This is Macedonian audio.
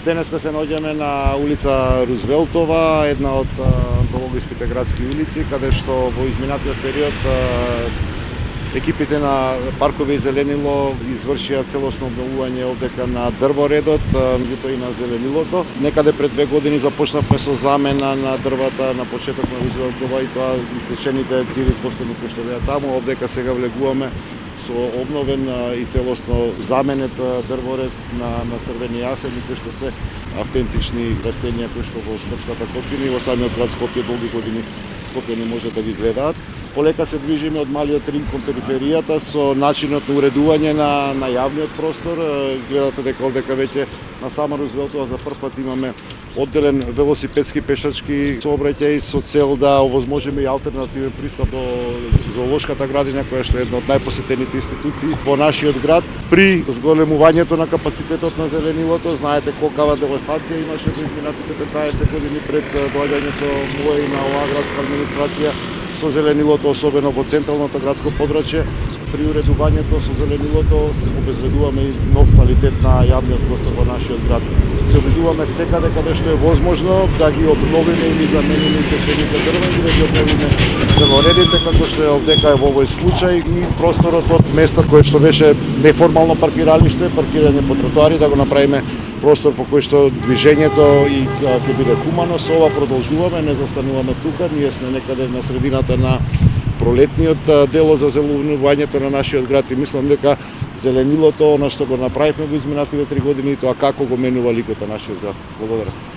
Денеска се наоѓаме на улица Рузвелтова, една од антологиските градски улици, каде што во изминатиот период екипите на Паркови и Зеленило извршија целосно обновување овдека на дрворедот, меѓутоа и на зеленилото. Некаде пред 2 години започнавме со замена на дрвата на почеток на Рузвелтова и тоа исечените диви постени кои што беа таму. Овдека сега влегуваме со обновен и целосно заменет дрворед на црвени јасени, кои што се автентични растенија кои што во Скопската Котлина и во самиот град Скопје долги години Скопјани може да ги гледаат. Полека се движиме од малиот Рим кон периферијата со начинот на уредување на јавниот простор. Гледате дека овдека веќе на сама Рузвелтова за прв пат имаме одделен велосипедски пешачки сообраќај со цел да овозможиме и алтернативен пристап до зоолошката градина, која што е една од најпосетените институции во нашиот град. При зголемувањето на капацитетот на зеленилото, знаете колкава девастација имаше во изминатите 15 години пред доаѓањето мој на оваа градска администрација со зеленилото, особено во централното градско подрачје. При уредувањето со зеленилото се обезбедуваме и нов квалитет на јавниот простор во нашиот град. Се обидуваме секаде каде што е возможно да ги обновиме или замениме исечените дрва и да ги обновиме дрворедите, како што е овдека во овој случај, и просторот од место кое што беше неформално паркиралиште, паркирање по тротоари, да го направиме простор по кој што движењето и ќе биде хумано. Со ова продолжуваме, не застануваме тука, ние сме некаде на средината на пролетниот дел за зеленувањето на нашиот град и мислам дека зеленилото, она што го направивме во изминативе 3 години, тоа како го менува ликот на нашиот град. Благодарам.